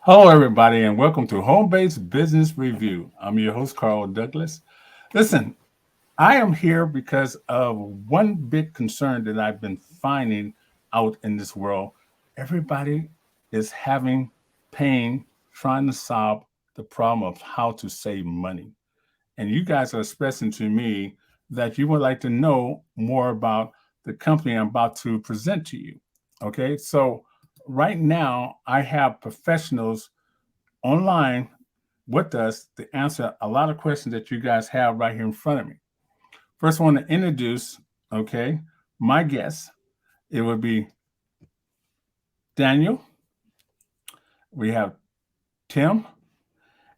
Hello, everybody, and welcome to Home Based Business Review. I'm your host, Carl Douglas. Listen, I am here because of one big concern that I've been finding out in this world. Everybody is having pain trying to solve the problem of how to save money. And you guys are expressing to me that you would like to know more about the company I'm about to present to you. Okay, so right now I have professionals online with us to answer a lot of questions that you guys have right here in front of me. First, I want to introduce, okay, my guest. It would be Daniel. We have Tim.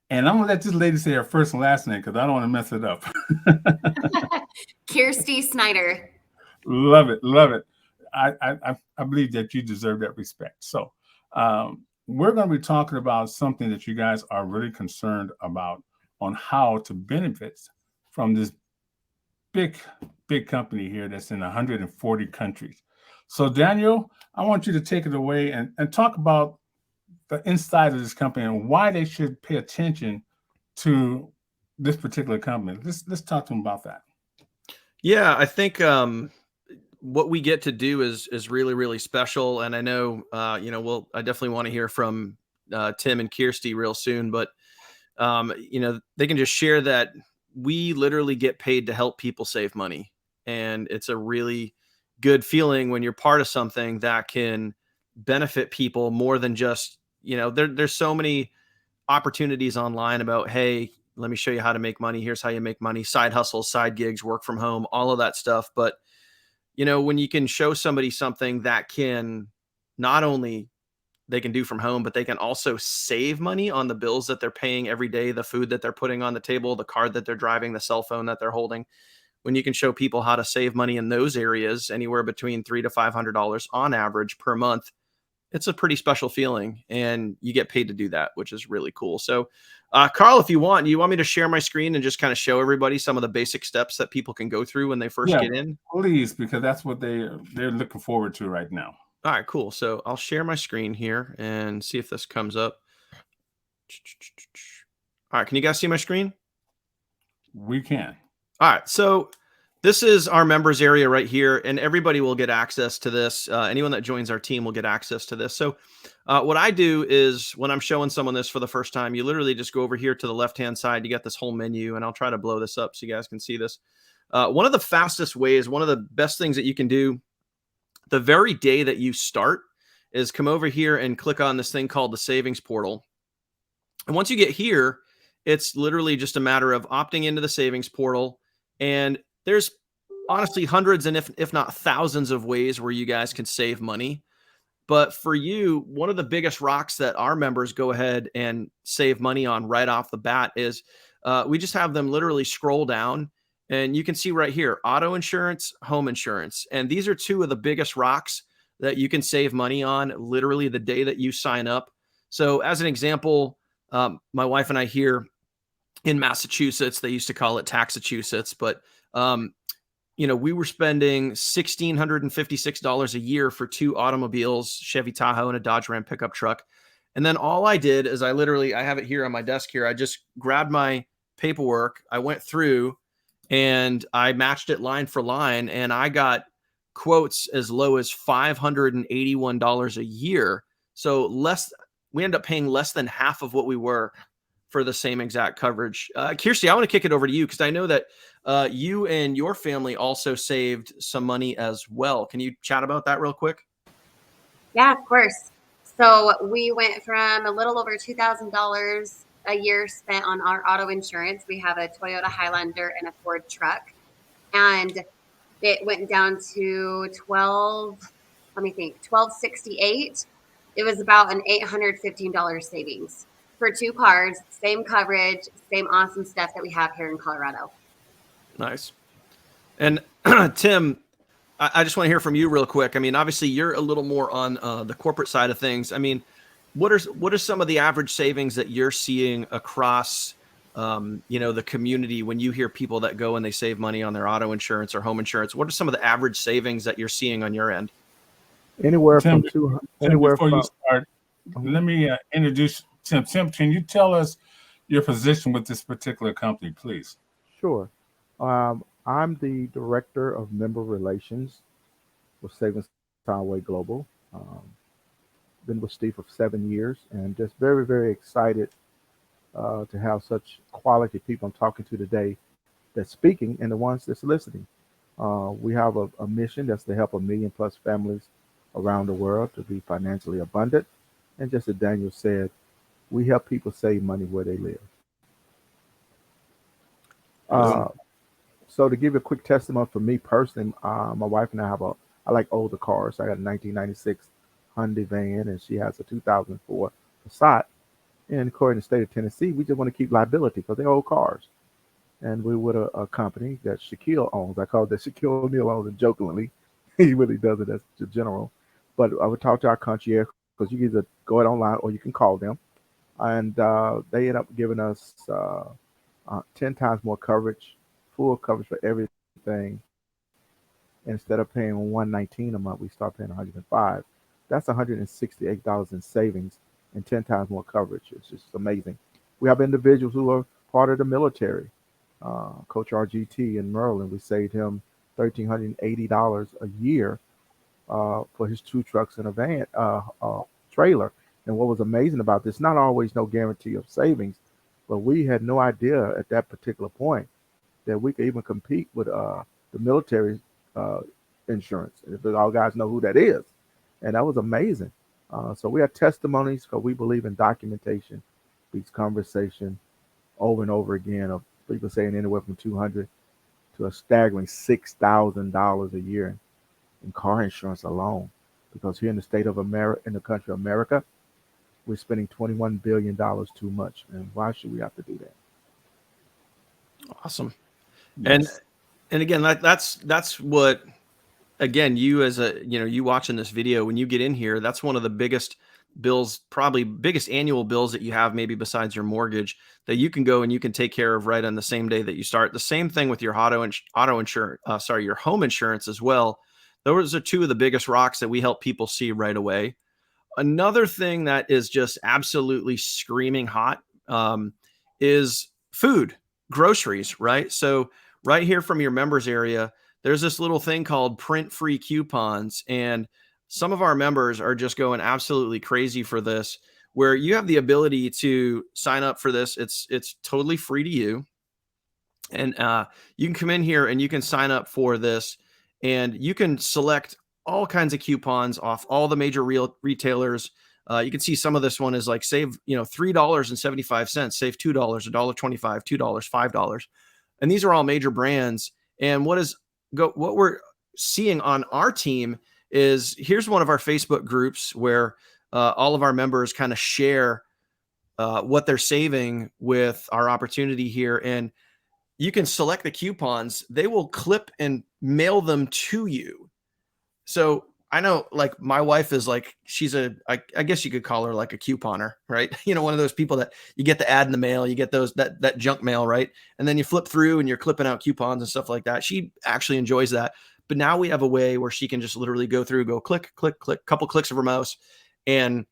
And I'm going to let this lady say her first and last name because I don't want to mess it up. Kyrsti Snyder. Love it. Love it. I believe that you deserve that respect. So, we're going to be talking about something that you guys are really concerned about on how to benefit from this big, big company here that's in 140 countries. So, Daniel, I want you to take it away and talk about the inside of this company and why they should pay attention to this particular company. Let's talk to them about that. Yeah, I think what we get to do is really, really special. And I know I definitely want to hear from Tim and Kyrsti real soon, but they can just share that we literally get paid to help people save money. And it's a really good feeling when you're part of something that can benefit people more than just, there's so many opportunities online about, hey, let me show you how to make money. Here's how you make money, side hustles, side gigs, work from home, all of that stuff. But, when you can show somebody something that can not only they can do from home, but they can also save money on the bills that they're paying every day, the food that they're putting on the table, the car that they're driving, the cell phone that they're holding. When you can show people how to save money in those areas, anywhere between $300 to $500 on average per month, it's a pretty special feeling, and you get paid to do that, which is really cool. So, Carl, if you want me to share my screen and just kind of show everybody some of the basic steps that people can go through when they first get in? Please, because that's what they're looking forward to right now. All right, cool. So I'll share my screen here and see if this comes up. All right, can you guys see my screen? We can. All right, so this is our members area right here, and everybody will get access to this. Anyone that joins our team will get access to this. So what I do is when I'm showing someone this for the first time, you literally just go over here to the left-hand side. You get this whole menu, and I'll try to blow this up so you guys can see this. One of the fastest ways, one of the best things that you can do the very day that you start is come over here and click on this thing called the savings portal. And once you get here, it's literally just a matter of opting into the savings portal, and there's honestly hundreds and if not thousands of ways where you guys can save money. But for you, one of the biggest rocks that our members go ahead and save money on right off the bat is we just have them literally scroll down, and you can see right here, auto insurance, home insurance. And these are two of the biggest rocks that you can save money on literally the day that you sign up. So as an example, my wife and I here in Massachusetts, they used to call it Taxachusetts, but we were spending $1,656 a year for two automobiles, Chevy Tahoe and a Dodge Ram pickup truck. And then all I did is I have it here on my desk here. I just grabbed my paperwork. I went through and I matched it line for line, and I got quotes as low as $581 a year. So we end up paying less than half of what we were for the same exact coverage. Kyrsti, I want to kick it over to you because I know that you and your family also saved some money as well. Can you chat about that real quick? Yeah, of course. So we went from a little over $2,000 a year spent on our auto insurance. We have a Toyota Highlander and a Ford truck, and it went down to $1,268. It was about an $815 savings for two cars, same coverage, same awesome stuff that we have here in Colorado. Nice. And Tim, I just want to hear from you real quick. I mean, obviously you're a little more on the corporate side of things. I mean, what are some of the average savings that you're seeing across, the community when you hear people that go and they save money on their auto insurance or home insurance? What are some of the average savings that you're seeing on your end? Anywhere from 200. Before you start, let me introduce Tim, can you tell us your position with this particular company, please? Sure. I'm the director of member relations with Savings Highway Global. Been with Steve for 7 years, and just very, very excited to have such quality people I'm talking to today that's speaking and the ones that's listening. We have a mission that's to help 1 million+ families around the world to be financially abundant. And just as Daniel said, we help people save money where they live. Boom. Uh, so to give you a quick testimony for me personally, my wife and I like older cars. I got a 1996 Hyundai van, and she has a 2004 Passat. And according to the state of Tennessee, we just want to keep liability because they're old cars. And we're with a company that Shaquille owns. I call it that Shaquille O'Neal owns it jokingly. He really does it as the general. But I would talk to our concierge because you can either go it online or you can call them. And they end up giving us 10 times more coverage, full coverage for everything. Instead of paying 119 a month, we start paying 105. That's $168 in savings and 10 times more coverage. It's just amazing. We have individuals who are part of the military. Coach RGT in Maryland, we saved him $1,380 a year for his 2 trucks and a van trailer. And what was amazing about this, not always no guarantee of savings, but we had no idea at that particular point that we could even compete with the military insurance. If all guys know who that is. And that was amazing. So we have testimonies because we believe in documentation, beats conversation over and over again of people saying anywhere from $200 to a staggering $6,000 a year in car insurance alone. Because here in the state of America, in the country of America, we're spending $21 billion too much. And why should we have to do that? Awesome. Yes. And again, that's what, again, you as you watching this video, when you get in here, that's one of the biggest bills, probably biggest annual bills that you have, maybe besides your mortgage, that you can go and you can take care of right on the same day that you start. The same thing with your your home insurance as well. Those are 2 of the biggest rocks that we help people see right away. Another thing that is just absolutely screaming hot is food, groceries, right? So right here from your members area, there's this little thing called print-free coupons. And some of our members are just going absolutely crazy for this, where you have the ability to sign up for this. It's totally free to you. And you can come in here and you can sign up for this, and you can select all kinds of coupons off all the major retailers. You can see some of this one is like save, $3.75, save $2, $1.25, $2, $5. And these are all major brands. And what we're seeing on our team is, here's one of our Facebook groups where all of our members kind of share what they're saving with our opportunity here. And you can select the coupons. They will clip and mail them to you. So I know, like, my wife is like, I guess you could call her like a couponer, right? One of those people that you get the ad in the mail, you get that junk mail, right? And then you flip through and you're clipping out coupons and stuff like that. She actually enjoys that. But now we have a way where she can just literally go click, click, click, couple clicks of her mouse, and,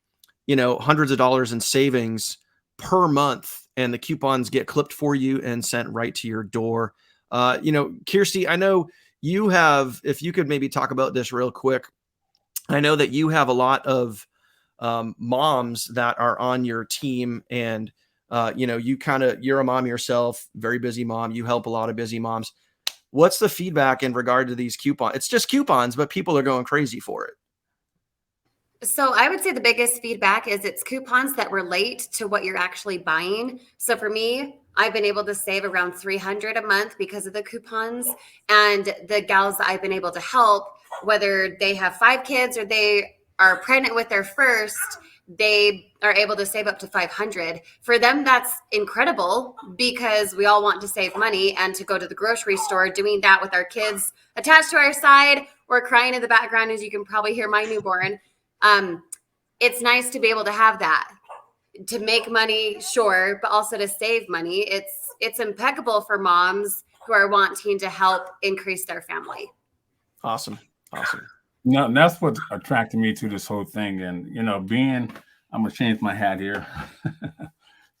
hundreds of dollars in savings per month. And the coupons get clipped for you and sent right to your door. Kyrsti, I know you have, if you could maybe talk about this real quick. I know that you have a lot of moms that are on your team, and you're a mom yourself, very busy mom. You help a lot of busy moms. What's the feedback in regard to these coupons? It's just coupons, but people are going crazy for it. So I would say the biggest feedback is it's coupons that relate to what you're actually buying. So for me, I've been able to save around $300 a month because of the coupons. And the gals that I've been able to help, whether they have 5 kids or they are pregnant with their first, they are able to save up to $500. For them, that's incredible because we all want to save money, and to go to the grocery store, doing that with our kids attached to our side, or crying in the background, as you can probably hear my newborn. It's nice to be able to have that, to make money, sure, but also to save money. It's impeccable for moms who are wanting to help increase their family. Awesome. No, that's what attracted me to this whole thing. And, being I'm gonna change my hat here.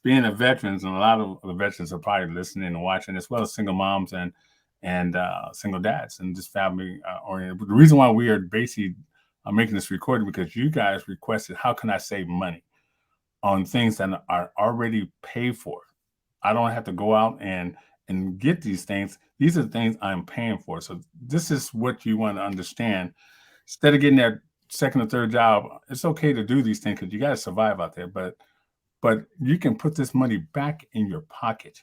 Being a veterans, and a lot of the veterans are probably listening and watching, as well as single moms and single dads and just family oriented. But the reason why we are basically making this recording because you guys requested, how can I save money on things that are already paid for? I don't have to go out and get these things. These are the things I'm paying for. So this is what you want to understand. Instead of getting that second or third job, it's okay to do these things because you got to survive out there. But you can put this money back in your pocket.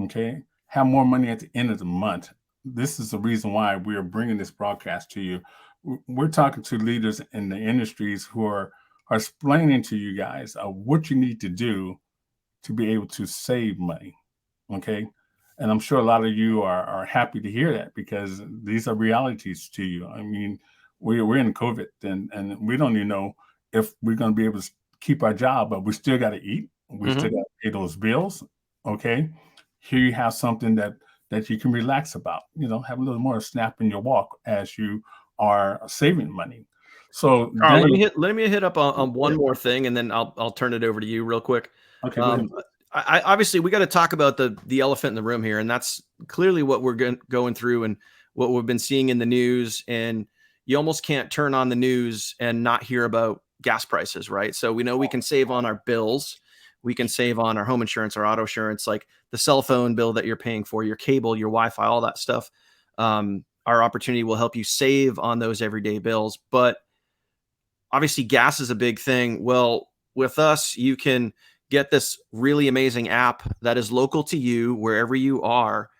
Okay, have more money at the end of the month. This is the reason why we are bringing this broadcast to you. We're talking to leaders in the industries who are explaining to you guys what you need to do to be able to save money. Okay. And I'm sure a lot of you are happy to hear that because these are realities to you. I mean, we're in COVID and we don't even know if we're going to be able to keep our job, but we still got to eat. We still got to pay those bills. Okay. Here you have something that you can relax about, have a little more snap in your walk as you are saving money. So Carl, let me hit up on one more thing, and then I'll turn it over to you real quick. Okay. I obviously we got to talk about the elephant in the room here, and that's clearly what we're going through and what we've been seeing in the news. And you almost can't turn on the news and not hear about gas prices, right? So we know we can save on our bills, we can save on our home insurance, our auto insurance, like the cell phone bill that you're paying for, your cable, your Wi-Fi, all that stuff. Our opportunity will help you save on those everyday bills, but obviously gas is a big thing. Well, with us, you can get this really amazing app that is local to you wherever you are,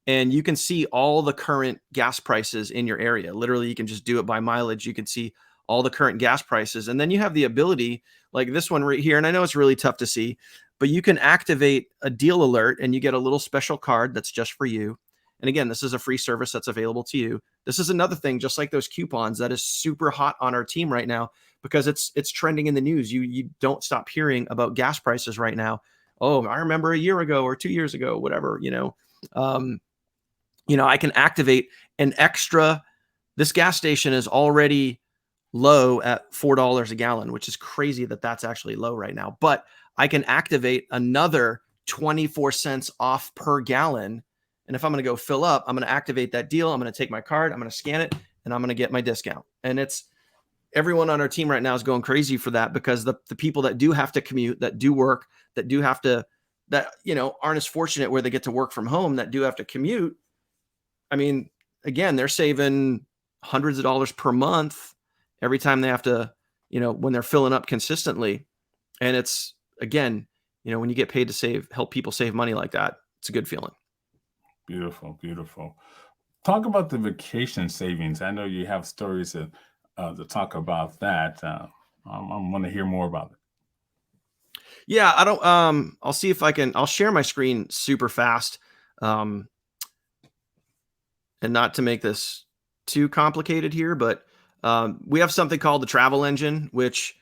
and you can see all the current gas prices in your area. Literally, you can just do it by mileage. You can see all the current gas prices, and then you have the ability, like this one right here, and I know it's really tough to see, but you can activate a deal alert and you get a little special card that's just for you. And again, this is a free service that's available to you. This is another thing, just like those coupons, that is super hot on our team right now because it's trending in the news. You don't stop hearing about gas prices right now. Oh, I remember a year ago or 2 years ago, whatever, I can activate an extra. This gas station is already low at $4 a gallon, which is crazy that that's actually low right now. But I can activate another 24 cents off per gallon. And if I'm going to go fill up, I'm going to activate that deal. I'm going to take my card, I'm going to scan it, and I'm going to get my discount. And it's everyone on our team right now is going crazy for that because the people that do have to commute, that do work, that do have to, that, aren't as fortunate where they get to work from home, that do have to commute. I mean, again, they're saving hundreds of dollars per month every time they have to, when they're filling up consistently. And it's, again, when you get paid to help people save money like that, it's a good feeling. Beautiful, beautiful. Talk about the vacation savings. I know you have stories to talk about that. I want to hear more about it. Yeah, I don't. I'll see if I can. I'll share my screen super fast, and not to make this too complicated here, but we have something called the travel engine, which,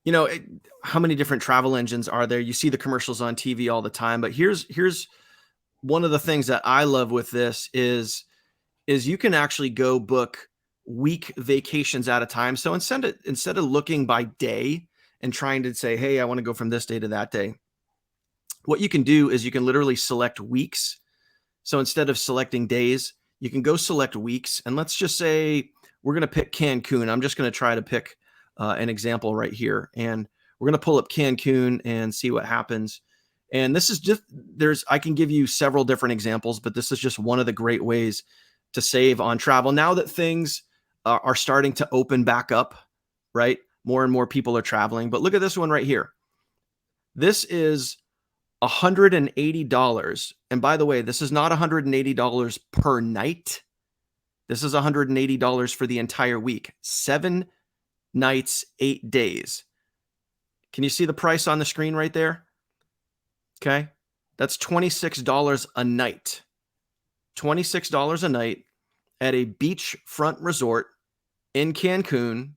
how many different travel engines are there? You see the commercials on TV all the time, but here's one of the things that I love with this is you can actually go book week vacations at a time. So instead of looking by day and trying to say, hey, I want to go from this day to that day, what you can do is you can literally select weeks. So instead of selecting days, you can go select weeks. And let's just say we're going to pick Cancun. I'm just going to try to pick an example right here. And we're going to pull up Cancun and see what happens. And this is just, I can give you several different examples, but this is just one of the great ways to save on travel. Now that things are starting to open back up, right? More and more people are traveling. But look at this one right here. This is $180. And by the way, this is not $180 per night. This is $180 for the entire week. 7 nights, 8 days. Can you see the price on the screen right there? Okay. That's $26 a night. $26 a night at a beachfront resort in Cancun,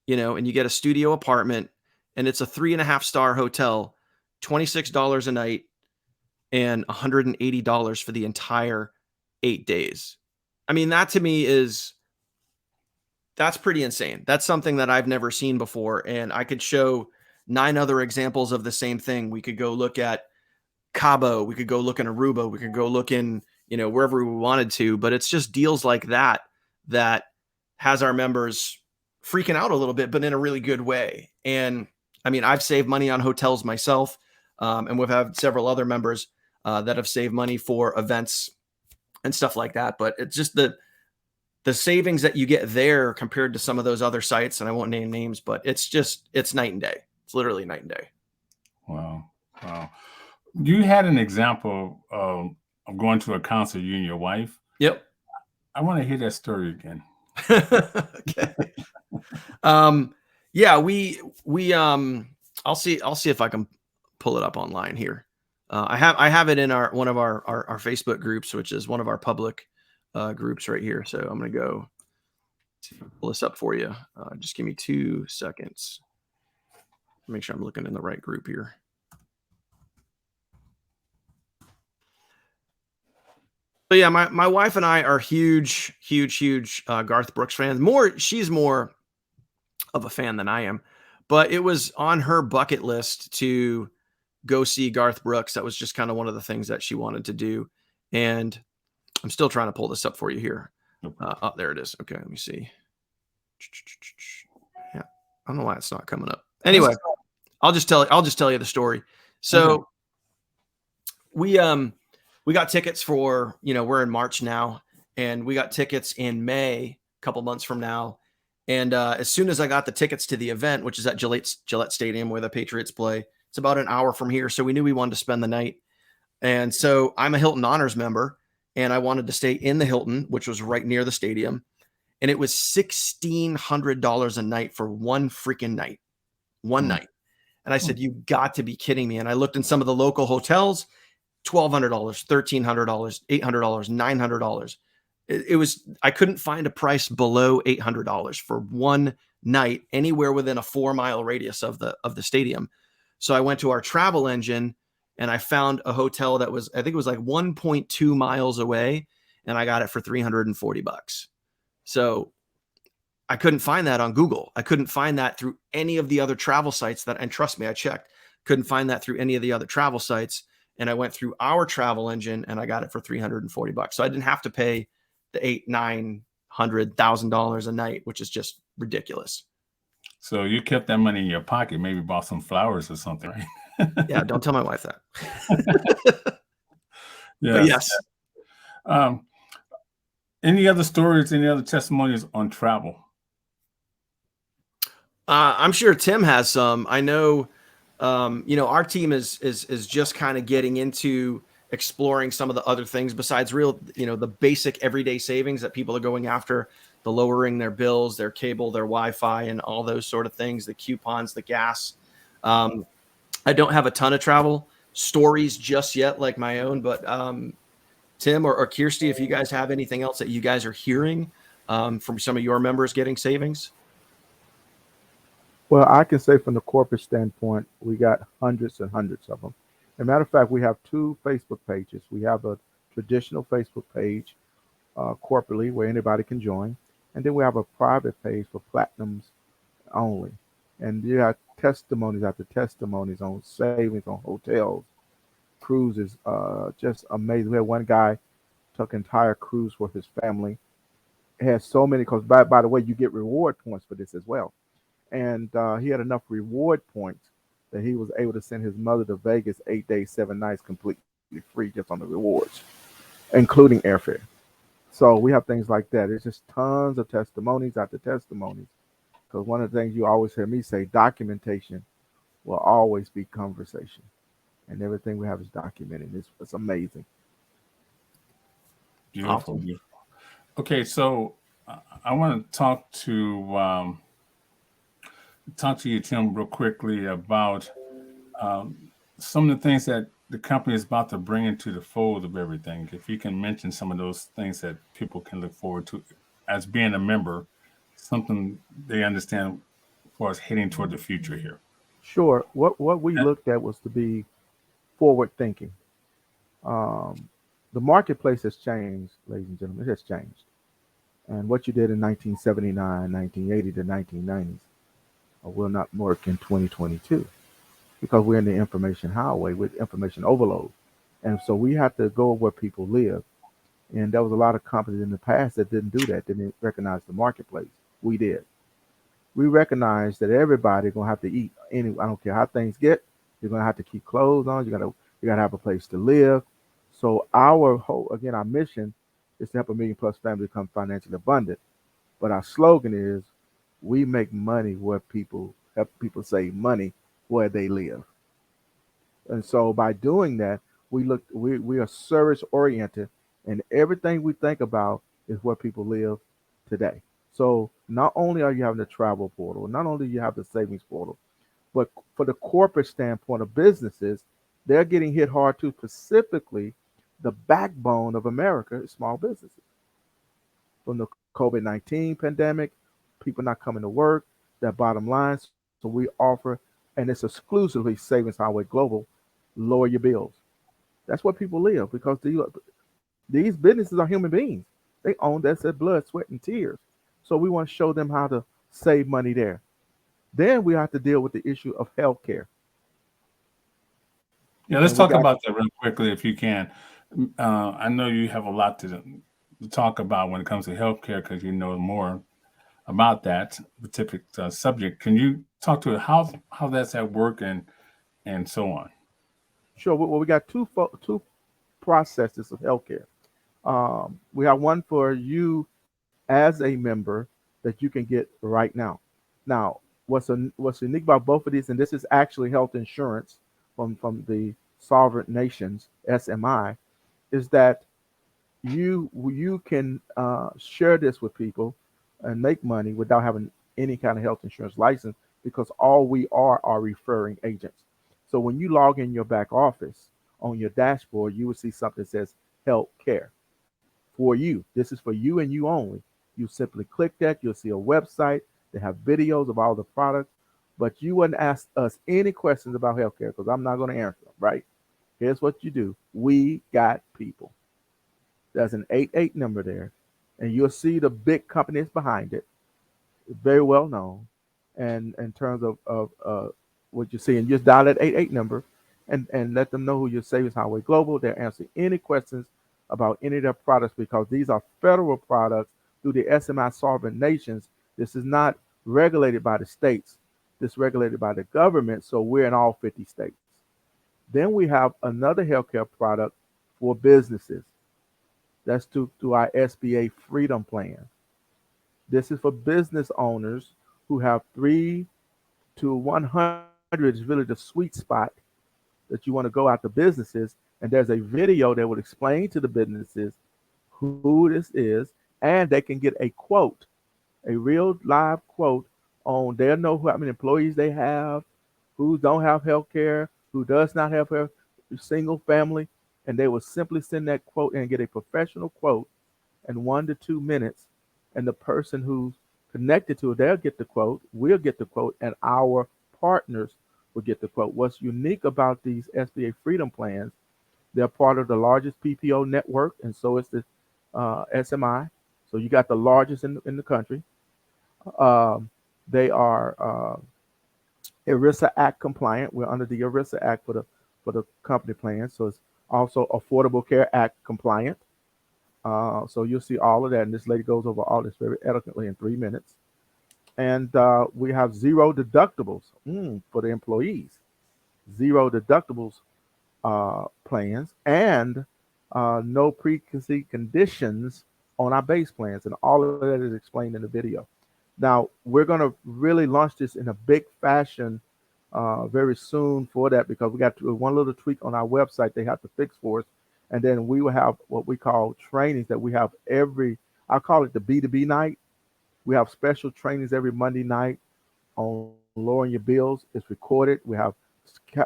and you get a studio apartment and it's a 3.5-star hotel, $26 a night and $180 for the entire 8 days. I mean, that to me is That's pretty insane. That's something that I've never seen before. And I could show 9 other examples of the same thing. We could go look at Cabo. We could go look in Aruba. We could go look in, wherever we wanted to. But it's just deals like that that has our members freaking out a little bit, but in a really good way. And I mean, I've saved money on hotels myself. And we've had several other members that have saved money for events and stuff like that. But it's just the savings that you get there compared to some of those other sites. And I won't name names, but it's night and day. It's literally night and day. Wow. You had an example of going to a concert, you and your wife. Yep. I want to hear that story again. Okay. Yeah, I'll see if I can pull it up online here. I have it in one of our Facebook groups, which is one of our public groups right here. So I'm going to go pull this up for you. Just give me 2 seconds. Make sure I'm looking in the right group here. So yeah, my wife and I are huge Garth Brooks fans. She's more of a fan than I am, but it was on her bucket list to go see Garth Brooks. That was just kind of one of the things that she wanted to do. And I'm still trying to pull this up for you here. Oh, there it is. Okay, let me see. Yeah, I don't know why it's not coming up. Anyway, I'll just tell you the story. So we got tickets for, we're in March now, and we got tickets in May, a couple months from now. And as soon as I got the tickets to the event, which is at Gillette Stadium where the Patriots play, it's about an hour from here. So we knew we wanted to spend the night. And so I'm a Hilton Honors member, and I wanted to stay in the Hilton, which was right near the stadium. And it was $1,600 a night for one freaking night, night. And I said, you got to be kidding me. And I looked in some of the local hotels, $1,200, $1,300, $800, $900. It was, I couldn't find a price below $800 for one night anywhere within a 4-mile radius of the stadium. So I went to our travel engine and I found a hotel that was, I think it was like 1.2 miles away, and I got it for $340. So I couldn't find that on Google. I couldn't find that through any of the other travel sites and trust me, I checked, couldn't find that through any of the other travel sites. And I went through our travel engine and I got it for $340. So I didn't have to pay the $800,000-$900,000 a night, which is just ridiculous. So you kept that money in your pocket, maybe bought some flowers or something, right? Yeah, don't tell my wife that. Yes. Any other stories, any other testimonies on travel? I'm sure Tim has some. I know, our team is just kind of getting into exploring some of the other things besides the basic everyday savings that people are going after, the lowering their bills, their cable, their Wi-Fi, and all those sort of things, the coupons, the gas. I don't have a ton of travel stories just yet, like my own, but Tim or Kyrsti, if you guys have anything else that you guys are hearing from some of your members getting savings. Well, I can say from the corporate standpoint, we got hundreds and hundreds of them. As a matter of fact, we have 2 Facebook pages. We have a traditional Facebook page corporately where anybody can join. And then we have a private page for platinums only. And you have testimonies after testimonies on savings on hotels, cruises, just amazing. We had one guy took an entire cruise for his family. It has so many, because by the way, you get reward points for this as well. And he had enough reward points that he was able to send his mother to Vegas 8 days, 7 nights, completely free just on the rewards, including airfare. So we have things like that. It's just tons of testimonies after testimonies. Because one of the things you always hear me say, documentation will always be conversation. And everything we have is documented. It's amazing. Beautiful, awesome. Beautiful. Okay, so I want to talk to you, Tim, real quickly about some of the things that the company is about to bring into the fold of everything. If you can mention some of those things that people can look forward to as being a member, something they understand as far as heading toward the future here. Sure. What we looked at was to be forward thinking. The marketplace has changed, ladies and gentlemen. It has changed. And what you did in 1979, 1980 to 1990s will not work in 2022 because we're in the information highway with information overload. And so we have to go where people live. And there was a lot of companies in the past that didn't do that, didn't recognize the marketplace. We did. We recognize that everybody gonna have to eat. I don't care how things get. You're gonna have to keep clothes on. You gotta have a place to live. So our mission is to help a million plus families become financially abundant. But our slogan is, we make money where people help people save money where they live. And so by doing that, we are service oriented, and everything we think about is where people live today. So not only are you having the travel portal, not only do you have the savings portal, but for the corporate standpoint of businesses, they're getting hit hard too. Specifically, the backbone of America is small businesses. From the COVID-19 pandemic, people not coming to work, their bottom lines. So we offer, and it's exclusively Savings Highway Global, lower your bills. That's where people live because these businesses are human beings. They own that's their blood, sweat, and tears. So we want to show them how to save money there. Then we have to deal with the issue of healthcare. Yeah, let's And we talk got about that real quickly if you can. I know you have a lot to talk about when it comes to healthcare because you know more about that specific subject. Can you talk to how that's at work and so on? sure. Well, we got two processes of healthcare. We have one for you as a member that you can get right now. Now, what's unique about both of these, and this is actually health insurance from the sovereign nations SMI, is that you can share this with people and make money without having any kind of health insurance license because all we are referring agents. So when you log in your back office on your dashboard, you will see something that says health care for you. This is for you and you only. You simply click that, you'll see a website. They have videos of all the products, but you wouldn't ask us any questions about healthcare because I'm not going to answer them, right? Here's what you do. We got people. There's an 88 number there, and you'll see the big companies behind it, very well known. And in terms of what you see, and just dial that 88 number and let them know who your Savings Highway Global. They'll answer any questions about any of their products because these are federal products through the SMI sovereign nations. This is not regulated by the states. This is regulated by the government. So we're in all 50 states. Then we have another healthcare product for businesses. That's through our Sba Freedom Plan. This is for business owners who have 3 to 100 is really the sweet spot that you want to go out to businesses. And there's a video that would explain to the businesses who this is, and they can get a quote, a real live quote on. They'll know how many employees they have, who don't have health care, who does not have health, single family, and they will simply send that quote and get a professional quote in 1 to 2 minutes. And the person who's connected to it, they'll get the quote, we'll get the quote, and our partners will get the quote. What's unique about these SBA Freedom Plans, they're part of the largest PPO network, and so is the SMI. So you got the largest in the country. They are ERISA Act compliant. We're under the ERISA Act for the company plan. So it's also Affordable Care Act compliant. So you'll see all of that. And this lady goes over all this very eloquently in 3 minutes. And we have zero deductibles for the employees, zero deductibles plans, and no preconceived conditions on our base plans. And all of that is explained in the video. Now, we're going to really launch this in a big fashion very soon for that because we got one little tweak on our website they have to fix for us. And then we will have what we call trainings that we have I call it the B2B night. We have special trainings every Monday night on lowering your bills. It's recorded. We have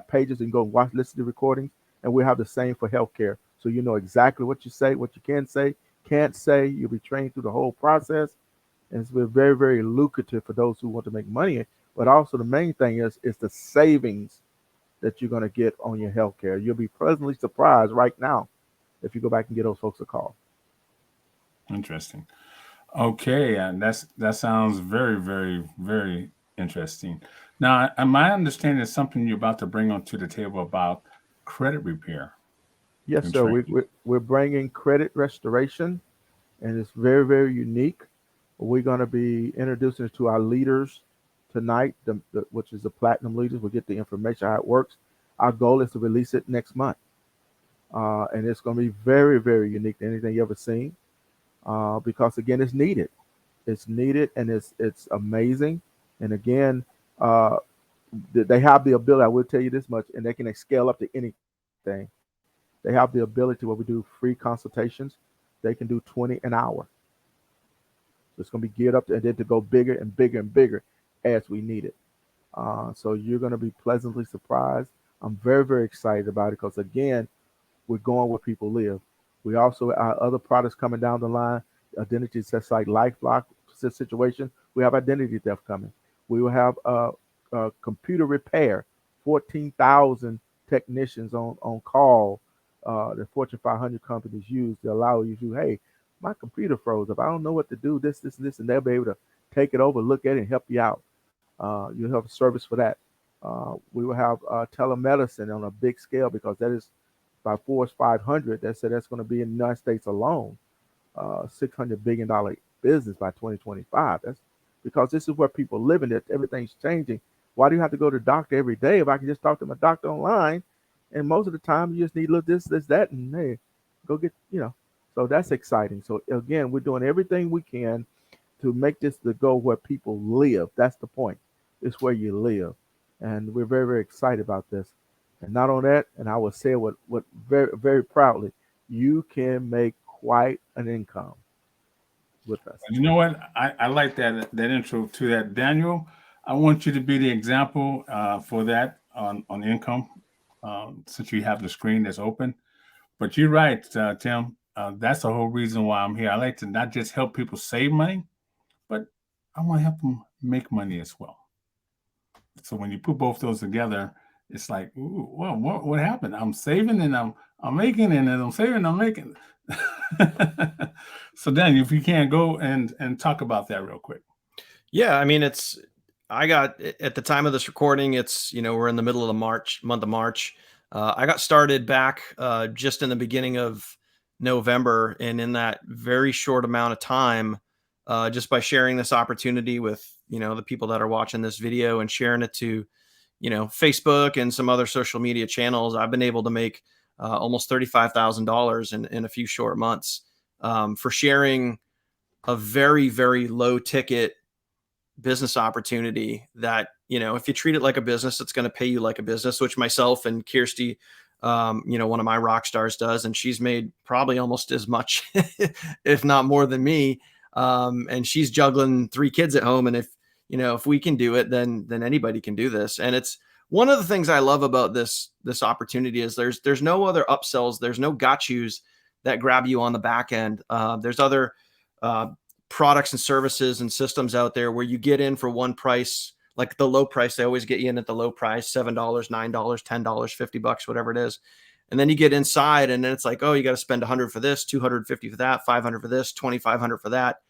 pages and you can go and listen to recordings. And we have the same for healthcare. So you know exactly what you say, what you can say, can't say. You'll be trained through the whole process. And it's very, very lucrative for those who want to make money. But also the main thing is the savings that you're going to get on your healthcare. You'll be pleasantly surprised right now if you go back and get those folks a call. Interesting. Okay, and that sounds very, very, very interesting. Now, my understanding is something you're about to bring onto the table about credit repair Yes, and sir. training. We're bringing credit restoration, and it's very, very unique. We're going to be introducing it to our leaders tonight, which is the platinum leaders. We'll get the information how it works. Our goal is to release it next month, and it's going to be very, very unique to anything you ever seen. Because again, it's needed. It's needed, and it's amazing. And again, uh, they have the ability. I will tell you this much, and they can scale up to anything. They have the ability where we do free consultations. They can do 20 an hour. So it's going to be geared up to, and then to go bigger and bigger and bigger as we need it. So you're going to be pleasantly surprised. I'm very, very excited about it because, again, we're going where people live. We also our other products coming down the line, identity theft like LifeLock situation. We have identity theft coming. We will have computer repair, 14,000 technicians on call. The Fortune 500 companies use to allow you to, hey, my computer froze. If I don't know what to do, this, and this, and they'll be able to take it over, look at it, and help you out. You'll have a service for that. We will have telemedicine on a big scale because that is by Forbes 500. That said that's going to be in the United States alone, $600 billion business by 2025. That's because this is where people live in it. Everything's changing. Why do you have to go to the doctor every day if I can just talk to my doctor online? And most of the time, you just need a little this, that, and hey, go get. So that's exciting. So again, we're doing everything we can to make this the go where people live. That's the point. It's where you live, and we're very, very excited about this. And not on that, and I will say what very, very proudly, you can make quite an income with us. You know what? I like that intro to that, Daniel. I want you to be the example for that on income, since you have the screen that's open. But you're right, Tim. That's the whole reason why I'm here. I like to not just help people save money, but I want to help them make money as well. So when you put both those together, it's like, ooh, well, what happened? I'm saving and I'm making, and then I'm saving, and I'm making. So Dan, if you can go and talk about that real quick. Yeah, I mean, I got at the time of this recording, we're in the middle of the month of March. I got started back just in the beginning of November, and in that very short amount of time, just by sharing this opportunity with the people that are watching this video and sharing it to Facebook and some other social media channels, I've been able to make almost $35,000 in a few short months for sharing a very, very low ticket business opportunity that, if you treat it like a business, it's going to pay you like a business, which myself and Kyrsti, one of my rock stars does. And she's made probably almost as much, if not more than me. And she's juggling 3 kids at home. And if we can do it, then anybody can do this. And it's one of the things I love about this opportunity is there's no other upsells. There's no got yous that grab you on the back end. There's other products and services and systems out there where you get in for one price, like the low price. They always get you in at the low price, $7, $9, $10, $50, whatever it is. And then you get inside and then it's like, oh, you got to spend 100 for this, 250 for that, 500 for this, 2,500 for that.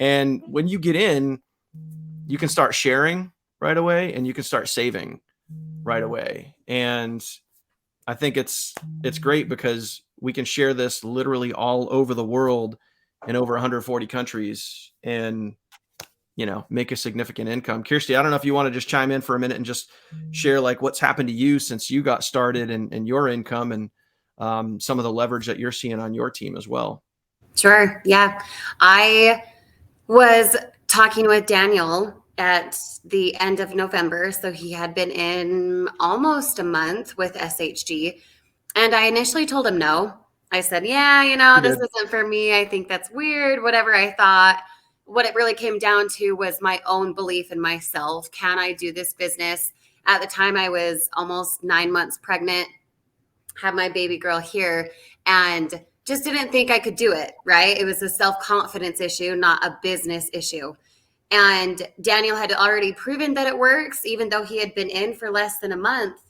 And when you get in, you can start sharing right away and you can start saving right away. And I think it's great because we can share this literally all over the world in over 140 countries and, make a significant income. Kyrsti, I don't know if you want to just chime in for a minute and just share like what's happened to you since you got started and your income and some of the leverage that you're seeing on your team as well. Sure. Yeah. I was talking with Daniel at the end of November. So he had been in almost a month with SHG. And I initially told him no. I said, yeah, this isn't for me. I think that's weird, whatever I thought. What it really came down to was my own belief in myself. Can I do this business? At the time, I was almost 9 months pregnant, had my baby girl here, and just didn't think I could do it, right? It was a self-confidence issue, not a business issue. And Daniel had already proven that it works, even though he had been in for less than a month.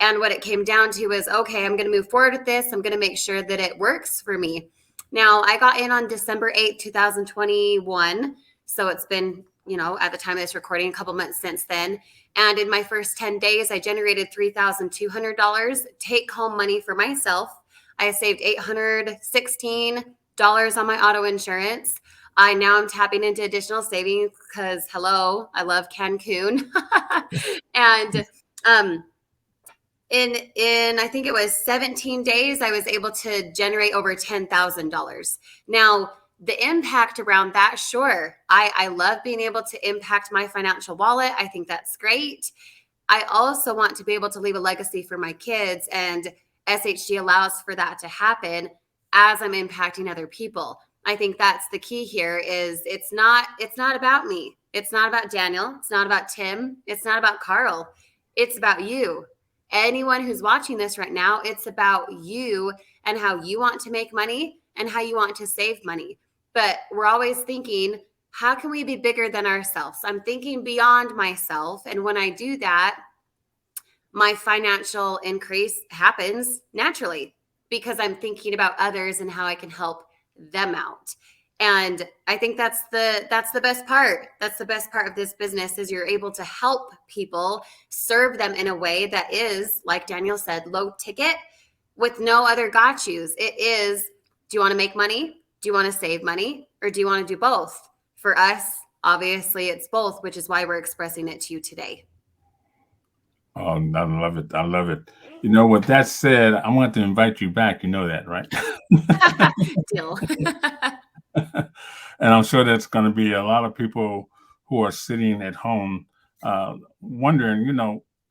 And what it came down to was, okay, I'm going to move forward with this. I'm going to make sure that it works for me. Now, I got in on December 8th, 2021. So it's been, at the time of this recording, a couple months since then. And in my first 10 days, I generated $3,200 take home money for myself. I saved $816 on my auto insurance. Now I'm tapping into additional savings because, hello, I love Cancun. And in I think it was 17 days, I was able to generate over $10,000. Now, the impact around that, sure, I love being able to impact my financial wallet. I think that's great. I also want to be able to leave a legacy for my kids, and SHG allows for that to happen as I'm impacting other people. I think that's the key here. Is it's not about me. It's not about Daniel. It's not about Tim. It's not about Carl. It's about you. Anyone who's watching this right now, it's about you and how you want to make money and how you want to save money. But we're always thinking, how can we be bigger than ourselves? I'm thinking beyond myself. And when I do that, my financial increase happens naturally because I'm thinking about others and how I can help them out. And I think that's the best part. That's the best part of this business is you're able to help people, serve them in a way that is, like Daniel said, low ticket with no other got yous. It is, do you want to make money? Do you want to save money? Or do you want to do both? For us, obviously it's both, which is why we're expressing it to you today. Oh, I love it. I love it. With that said, I want to invite you back. You know that, right? Deal. And I'm sure that's going to be a lot of people who are sitting at home wondering,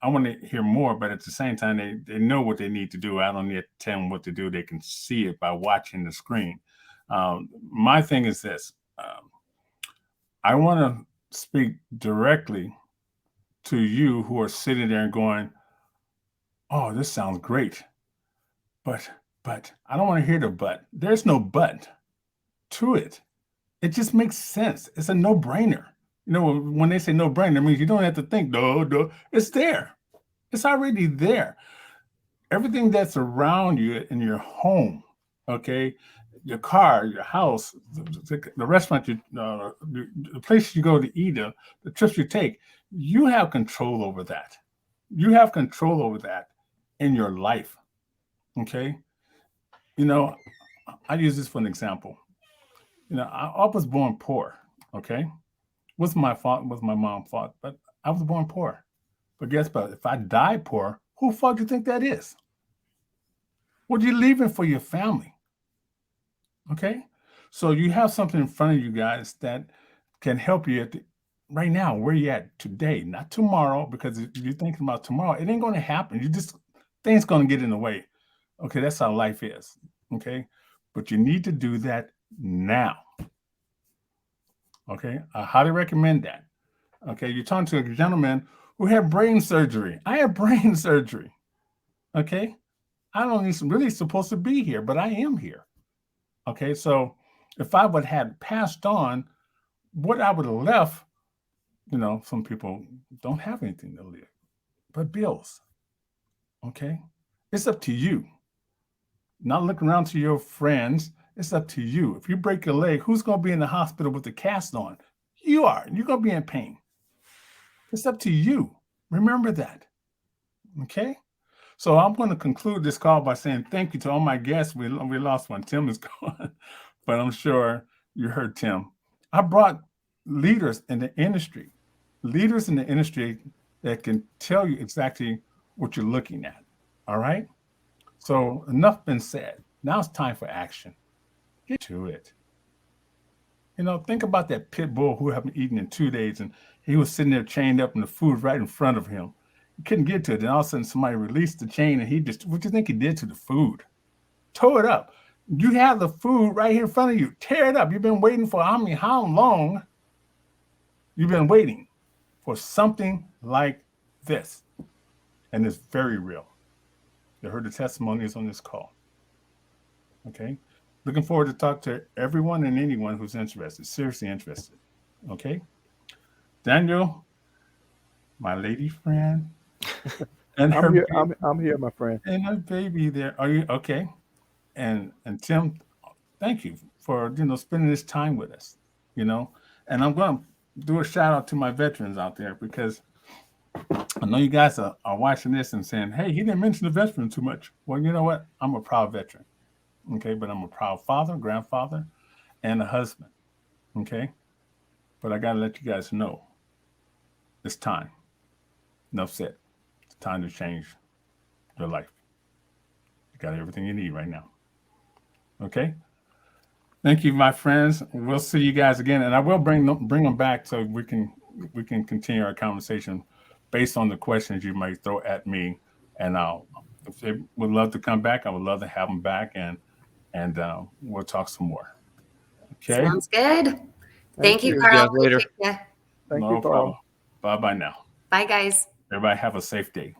I want to hear more, but at the same time, they know what they need to do. I don't need to tell them what to do. They can see it by watching the screen. My thing is this. I want to speak directly to you who are sitting there and going, oh, this sounds great. But I don't want to hear the but. There's no but to it. It just makes sense. It's a no-brainer. When they say no-brainer, it means you don't have to think, no. It's there. It's already there. Everything that's around you in your home, okay, your car, your house, the restaurant, the place you go to eat, the trips you take, you have control over that. You have control over that in your life, okay? I use this for an example. I was born poor, okay? Wasn't my fault, was my mom's fault, but I was born poor. But guess what? If I die poor, whose fault do you think that is? What are you leaving for your family? Okay? So you have something in front of you guys that can help you right now, where you at today, not tomorrow, because if you're thinking about tomorrow, it ain't going to happen. Things going to get in the way. Okay, that's how life is. Okay? But you need to do that now. Okay, I highly recommend that. Okay, you're talking to a gentleman who had brain surgery. I had brain surgery. Okay, I don't really supposed to be here, but I am here. Okay, so if I would have passed on, what I would have left, some people don't have anything to live, but bills. Okay, it's up to you. Not looking around to your friends. It's up to you. If you break your leg, who's going to be in the hospital with the cast on? You are. You're going to be in pain. It's up to you. Remember that. Okay? So I'm going to conclude this call by saying thank you to all my guests. We lost one. Tim is gone, but I'm sure you heard Tim. I brought leaders in the industry that can tell you exactly what you're looking at. All right? So enough been said. Now it's time for action. Get to it. Think about that pit bull who haven't eaten in 2 days, and he was sitting there chained up and the food right in front of him. He couldn't get to it. Then all of a sudden somebody released the chain and what do you think he did to the food? Tore it up. You have the food right here in front of you. Tear it up. You've been waiting for how long? You've been waiting for something like this. And it's very real. You heard the testimonies on this call. Okay? Looking forward to talk to everyone and anyone who's interested, seriously interested. Okay? Daniel, my lady friend. And I'm here, my friend. And her baby there. Are you okay? And Tim, thank you for spending this time with us. And I'm going to do a shout out to my veterans out there, because I know you guys are watching this and saying, hey, he didn't mention the veteran too much. Well, you know what? I'm a proud veteran. Okay. But I'm a proud father, grandfather, and a husband. Okay. But I got to let you guys know it's time. Enough said. It's time to change your life. You got everything you need right now. Okay. Thank you, my friends. We'll see you guys again, and I will bring them back so we can continue our conversation based on the questions you might throw at me. And if they would love to come back, I would love to have them back, and we'll talk some more. Okay. Sounds good. Thank you, you. Carl. Guys, later. Appreciate ya. Thank No you, problem. Carl. Bye bye now. Bye, guys. Everybody have a safe day.